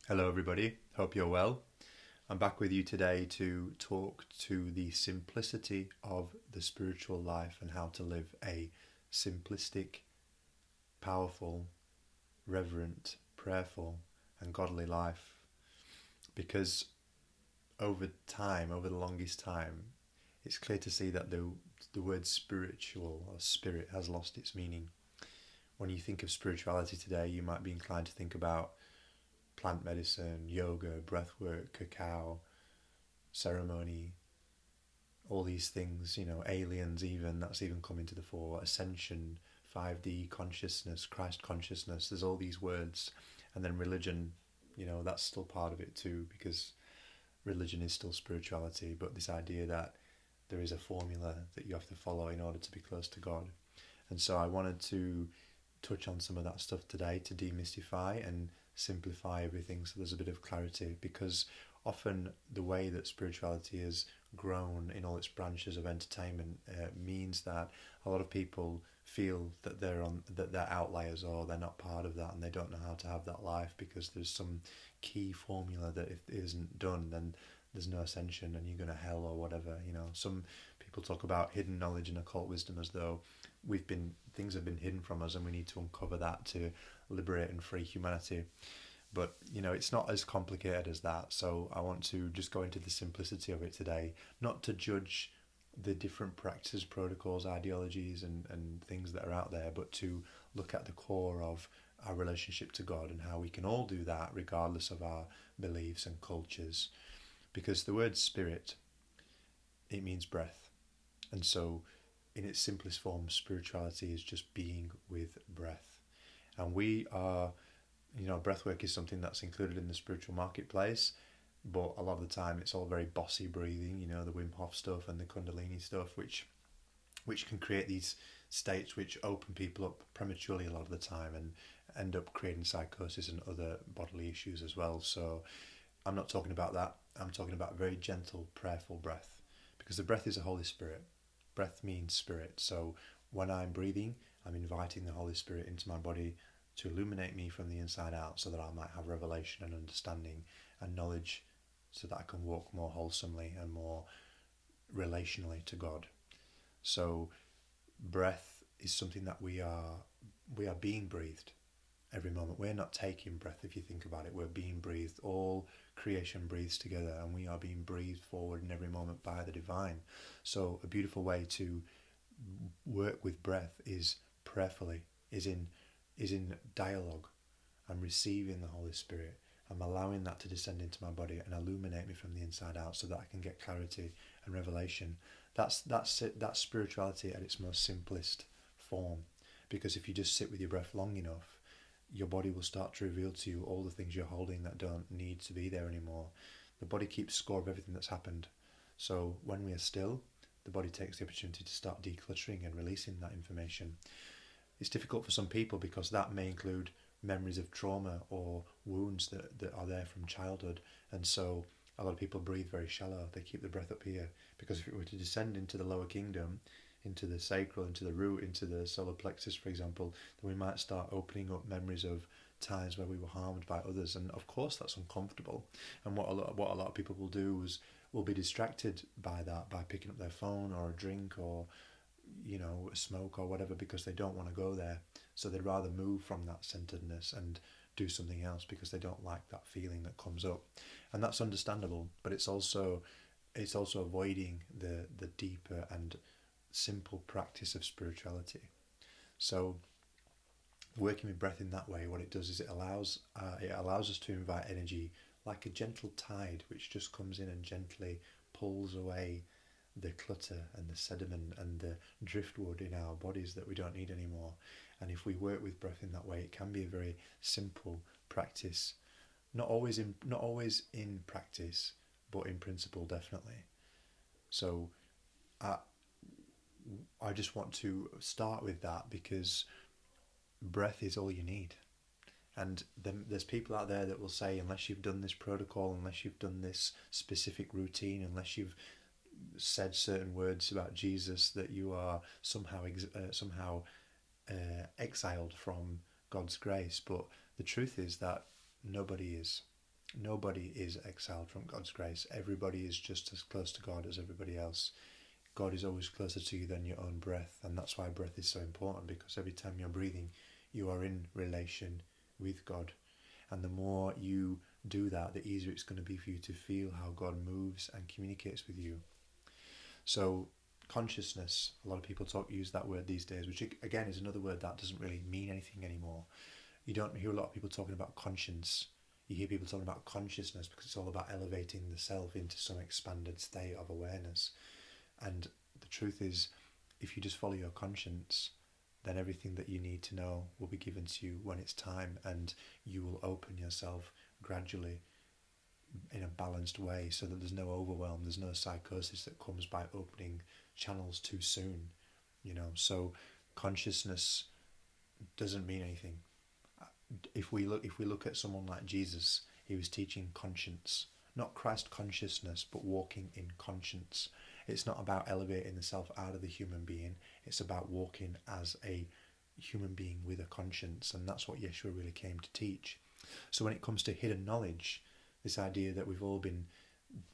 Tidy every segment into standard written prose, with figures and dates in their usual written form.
Hello, everybody. Hope you're well. I'm back with you today to talk to the simplicity of the spiritual life and how to live a simplistic, powerful, reverent, prayerful, and godly life. Because over time, over the longest time, it's clear to see that the word spiritual or spirit has lost its meaning. When you think of spirituality today, you might be inclined to think about plant medicine, yoga, breathwork, cacao, ceremony, all these things, aliens even, that's even come into the fore, ascension, 5D consciousness, Christ consciousness, there's all these words. And then religion, that's still part of it too, because religion is still spirituality, but this idea that there is a formula that you have to follow in order to be close to God. And so I wanted to touch on some of that stuff today to demystify and simplify everything so there's a bit of clarity, because often the way that spirituality has grown in all its branches of entertainment means that a lot of people feel that they're outliers, or they're not part of that, and they don't know how to have that life because there's some key formula that if it isn't done, then there's no ascension and you're going to hell or whatever. Some people talk about hidden knowledge and occult wisdom as though things have been hidden from us and we need to uncover that to liberate and free humanity. But it's not as complicated as that. So I want to just go into the simplicity of it today, not to judge the different practices, protocols, ideologies, and things that are out there, but to look at the core of our relationship to God and how we can all do that regardless of our beliefs and cultures. Because the word spirit, it means breath. And so in its simplest form, spirituality is just being with breath. And we are, breathwork is something that's included in the spiritual marketplace, but a lot of the time it's all very bossy breathing, the Wim Hof stuff and the Kundalini stuff, which can create these states which open people up prematurely a lot of the time and end up creating psychosis and other bodily issues as well. So I'm not talking about that. I'm talking about very gentle, prayerful breath, because the breath is the Holy Spirit. Breath means spirit. So when I'm breathing, I'm inviting the Holy Spirit into my body to illuminate me from the inside out so that I might have revelation and understanding and knowledge so that I can walk more wholesomely and more relationally to God. So breath is something that we are being breathed every moment. We're not taking breath, if you think about it. We're being breathed. All creation breathes together, and we are being breathed forward in every moment by the divine. So a beautiful way to work with breath is prayerfully, is in dialogue. I'm receiving the Holy Spirit. I'm allowing that to descend into my body and illuminate me from the inside out so that I can get clarity and revelation. That's it. That's spirituality at its most simplest form. Because if you just sit with your breath long enough, your body will start to reveal to you all the things you're holding that don't need to be there anymore. The body keeps score of everything that's happened. So when we are still, the body takes the opportunity to start decluttering and releasing that information. It's difficult for some people because that may include memories of trauma or wounds that are there from childhood. And so a lot of people breathe very shallow. They keep the breath up here, because if it were to descend into the lower kingdom, into the sacral, into the root, into the solar plexus, for example, then we might start opening up memories of times where we were harmed by others. And of course that's uncomfortable. And what a lot of people will do is will be distracted by that, by picking up their phone or a drink or a smoke or whatever, because they don't want to go there. So they'd rather move from that centeredness and do something else because they don't like that feeling that comes up. And that's understandable, but it's also avoiding the deeper and simple practice of spirituality. So working with breath in that way, what it does is it allows us to invite energy like a gentle tide which just comes in and gently pulls away the clutter and the sediment and the driftwood in our bodies that we don't need anymore. And if we work with breath in that way, it can be a very simple practice. Not always in practice, but in principle definitely. So I just want to start with that because breath is all you need. And then there's people out there that will say, unless you've done this protocol, unless you've done this specific routine, unless you've said certain words about Jesus, that you are somehow exiled from God's grace. But the truth is that nobody is. Nobody is exiled from God's grace. Everybody is just as close to God as everybody else. God is always closer to you than your own breath, and that's why breath is so important, because every time you're breathing, you are in relation with God. And the more you do that, the easier it's going to be for you to feel how God moves and communicates with you. So consciousness, a lot of people use that word these days, which again is another word that doesn't really mean anything anymore. You don't hear a lot of people talking about conscience. You hear people talking about consciousness because it's all about elevating the self into some expanded state of awareness. And the truth is, if you just follow your conscience, then everything that you need to know will be given to you when it's time, and you will open yourself gradually in a balanced way so that there's no overwhelm, there's no psychosis that comes by opening channels too soon. So consciousness doesn't mean anything. If we look at someone like Jesus, he was teaching conscience, not Christ consciousness, but walking in conscience. It's not about elevating the self out of the human being, it's about walking as a human being with a conscience, and that's what Yeshua really came to teach. So when it comes to hidden knowledge, this idea that we've all been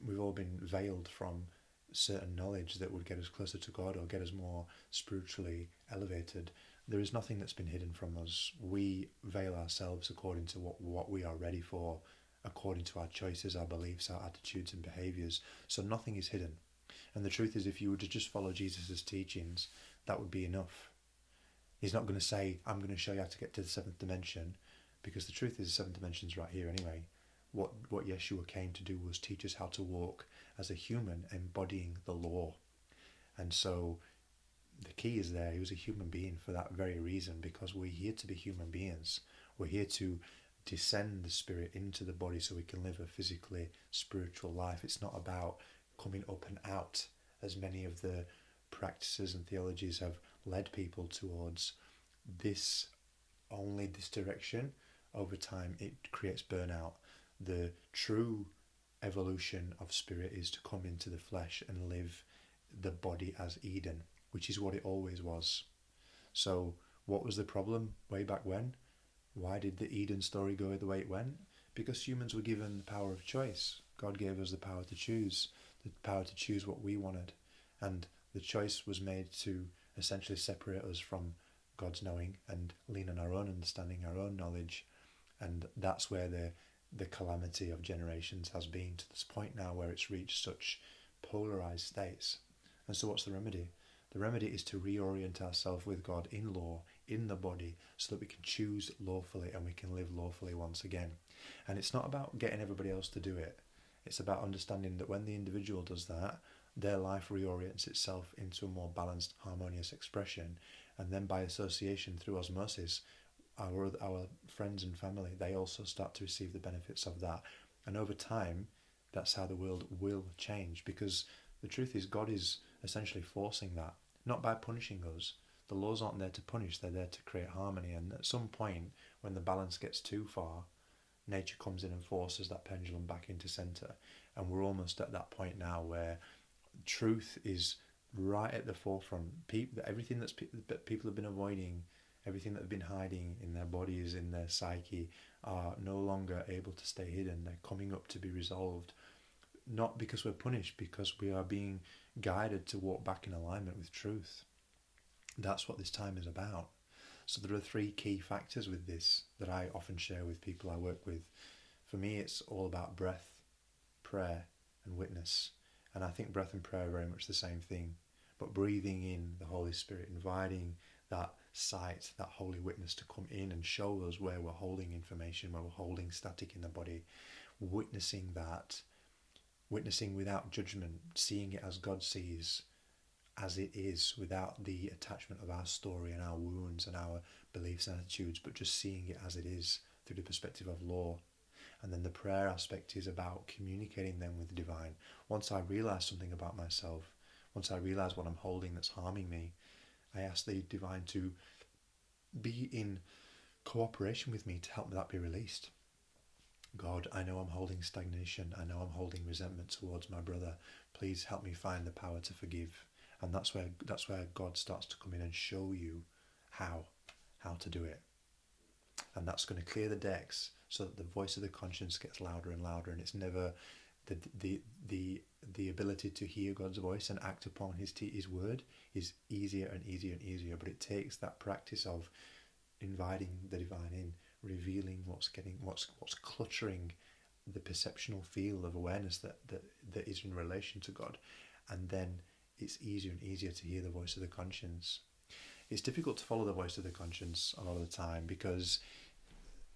veiled from certain knowledge that would get us closer to God or get us more spiritually elevated, there is nothing that's been hidden from us. We veil ourselves according to what we are ready for, according to our choices, our beliefs, our attitudes and behaviours. So nothing is hidden. And the truth is, if you were to just follow Jesus' teachings, that would be enough. He's not going to say, I'm going to show you how to get to the seventh dimension, because the truth is the seventh dimension's right here anyway. What Yeshua came to do was teach us how to walk as a human, embodying the law. And so the key is there. He was a human being for that very reason, because we're here to be human beings. We're here to descend the spirit into the body so we can live a physically spiritual life. It's not about coming up and out, as many of the practices and theologies have led people towards. This direction, over time, it creates burnout. The true evolution of spirit is to come into the flesh and live the body as Eden, which is what it always was. So what was the problem way back when? Why did the Eden story go the way it went? Because humans were given the power of choice. God gave us the power to choose what we wanted. And the choice was made to essentially separate us from God's knowing and lean on our own understanding, our own knowledge. And that's where the calamity of generations has been, to this point now where it's reached such polarized states. And so what's the remedy? The remedy is to reorient ourselves with God in law, in the body, so that we can choose lawfully and we can live lawfully once again. And it's not about getting everybody else to do it. It's about understanding that when the individual does that, their life reorients itself into a more balanced, harmonious expression. And then by association, through osmosis, our friends and family, they also start to receive the benefits of that. And over time, that's how the world will change, because the truth is, God is essentially forcing that, not by punishing us. The laws aren't there to punish, they're there to create harmony. And at some point, when the balance gets too far, nature comes in and forces that pendulum back into center. And we're almost at that point now where truth is right at the forefront. Everything that people have been avoiding, everything that they've been hiding in their bodies, in their psyche, are no longer able to stay hidden. They're coming up to be resolved. Not because we're punished, because we are being guided to walk back in alignment with truth. That's what this time is about. So there are three key factors with this that I often share with people I work with. For me, it's all about breath, prayer, and witness. And I think breath and prayer are very much the same thing. But breathing in the Holy Spirit, inviting that sight, that holy witness to come in and show us where we're holding information, where we're holding static in the body, witnessing that, witnessing without judgment, seeing it as God sees, as it is, without the attachment of our story and our wounds and our beliefs and attitudes, but just seeing it as it is through the perspective of law. And then the prayer aspect is about communicating them with the divine. Once I realize something about myself, once I realize what I'm holding that's harming me, I ask the divine to be in cooperation with me to help that be released. God, I know I'm holding stagnation. I know I'm holding resentment towards my brother. Please help me find the power to forgive. And that's where God starts to come in and show you how to do it. And that's going to clear the decks so that the voice of the conscience gets louder and louder, and it's never the ability to hear God's voice and act upon his word is easier and easier and easier. But it takes that practice of inviting the divine in, revealing what's cluttering the perceptional field of awareness that is in relation to God, and then it's easier and easier to hear the voice of the conscience. It's difficult to follow the voice of the conscience a lot of the time because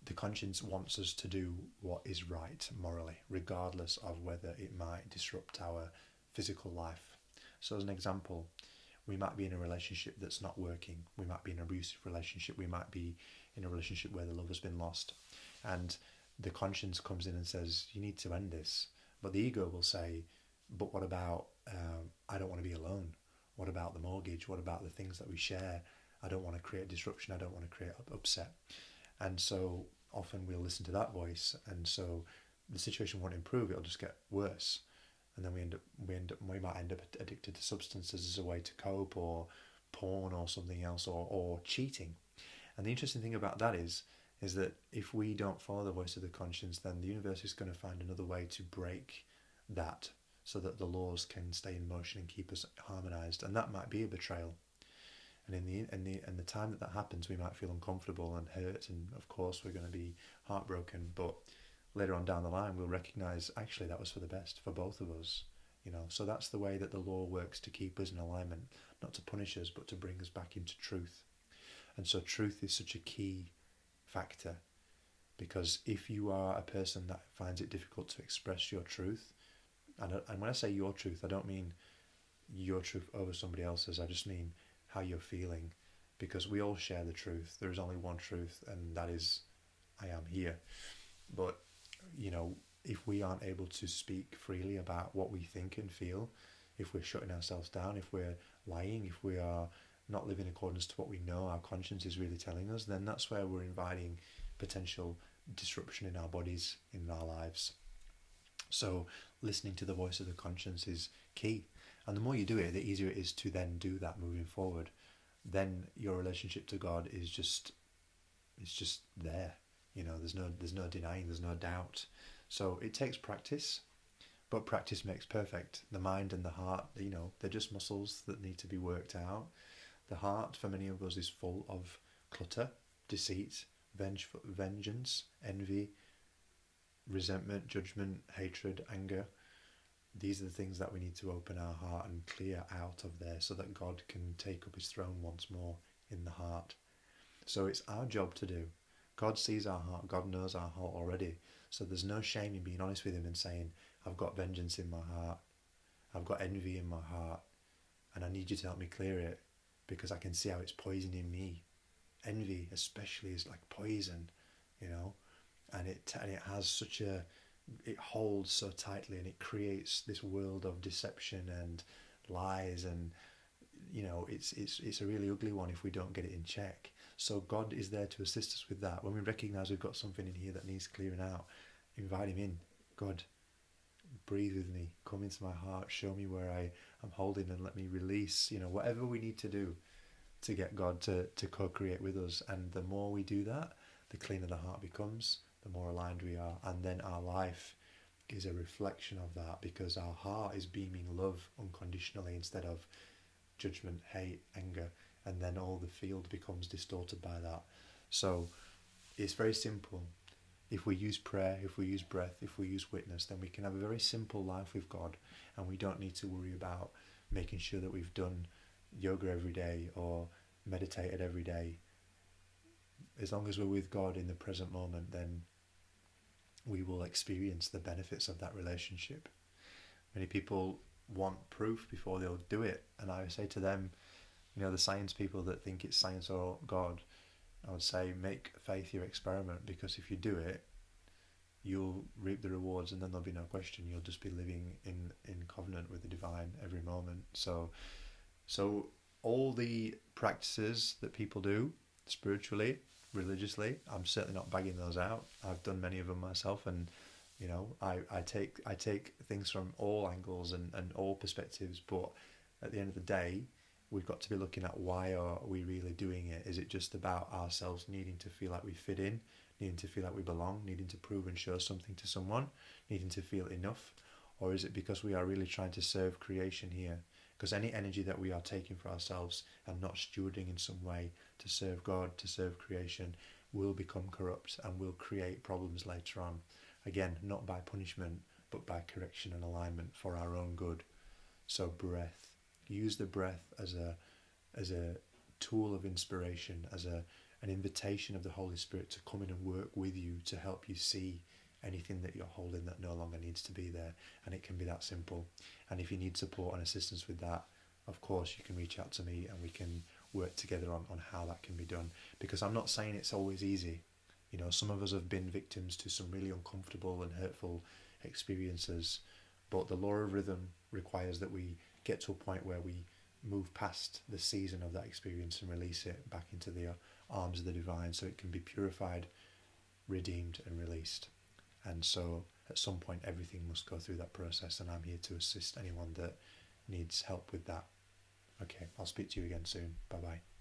the conscience wants us to do what is right morally, regardless of whether it might disrupt our physical life. So as an example, we might be in a relationship that's not working. We might be in an abusive relationship. We might be in a relationship where the love has been lost. And the conscience comes in and says, you need to end this. But the ego will say, but what about, I don't want to be alone. What about the mortgage? What about the things that we share? I don't want to create disruption. I don't want to create upset. And so often we'll listen to that voice, and so the situation won't improve, it'll just get worse. And then we might end up addicted to substances as a way to cope, or porn or something else, or cheating. And the interesting thing about that is that if we don't follow the voice of the conscience, then the universe is going to find another way to break that so that the laws can stay in motion and keep us harmonized. And that might be a betrayal. And in the time that happens, we might feel uncomfortable and hurt, and of course we're going to be heartbroken. But later on down the line, we'll recognize actually that was for the best for both of us. So that's the way that the law works, to keep us in alignment, not to punish us, but to bring us back into truth. And so truth is such a key factor, because if you are a person that finds it difficult to express your truth, and when I say your truth, I don't mean your truth over somebody else's. I just mean how you're feeling, because we all share the truth. There is only one truth, and that is I am here. But if we aren't able to speak freely about what we think and feel, if we're shutting ourselves down, if we're lying, if we are not living in accordance to what we know our conscience is really telling us, then that's where we're inviting potential disruption in our bodies, in our lives. So listening to the voice of the conscience is key. And the more you do it, the easier it is to then do that moving forward. Then your relationship to God is just there. There's no denying, there's no doubt. So it takes practice, but practice makes perfect. The mind and the heart, they're just muscles that need to be worked out. The heart, for many of us, is full of clutter, deceit, vengeance, envy, resentment, judgment, hatred, anger. These are the things that we need to open our heart and clear out of there so that God can take up his throne once more in the heart. So it's our job to do. God sees our heart. God knows our heart already. So there's no shame in being honest with him and saying, I've got vengeance in my heart. I've got envy in my heart. And I need you to help me clear it, because I can see how it's poisoning me. Envy especially is like poison, and it has it holds so tightly, and it creates this world of deception and lies, and it's a really ugly one if we don't get it in check. So God is there to assist us with that. When we recognize we've got something in here that needs clearing out, invite him in. God, breathe with me, come into my heart, show me where I am holding, and let me release, whatever we need to do to get God to co-create with us. And the more we do that, the cleaner the heart becomes, the more aligned we are, and then our life is a reflection of that, because our heart is beaming love unconditionally instead of judgment, hate, anger, and then all the field becomes distorted by that. So it's very simple. If we use prayer, if we use breath, if we use witness, then we can have a very simple life with God, and we don't need to worry about making sure that we've done yoga every day or meditated every day. As long as we're with God in the present moment, then we will experience the benefits of that relationship. Many people want proof before they'll do it, and I say to them, the science people that think it's science or God, I would say make faith your experiment, because if you do it, you'll reap the rewards, and then there'll be no question. You'll just be living in covenant with the divine every moment. So all the practices that people do spiritually, religiously, I'm certainly not bagging those out. I've done many of them myself, and I take things from all angles and all perspectives. But at the end of the day, we've got to be looking at, why are we really doing it? Is it just about ourselves needing to feel like we fit in? needing to feel like we belong, needing to prove and show something to someone, needing to feel enough? Or is it because we are really trying to serve creation here? Because any energy that we are taking for ourselves and not stewarding in some way to serve God, to serve creation, will become corrupt and will create problems later on. Again, not by punishment, but by correction and alignment for our own good. So breath. Use the breath as a tool of inspiration, as an invitation of the Holy Spirit to come in and work with you to help you see anything that you're holding that no longer needs to be there. And it can be that simple. And if you need support and assistance with that, of course you can reach out to me and we can work together on how that can be done. Because I'm not saying it's always easy. You know, some of us have been victims to some really uncomfortable and hurtful experiences, but the law of rhythm requires that we get to a point where we move past the season of that experience and release it back into the arms of the divine so it can be purified, redeemed and released. And so at some point everything must go through that process, and I'm here to assist anyone that needs help with that. Okay, I'll speak to you again soon. Bye bye.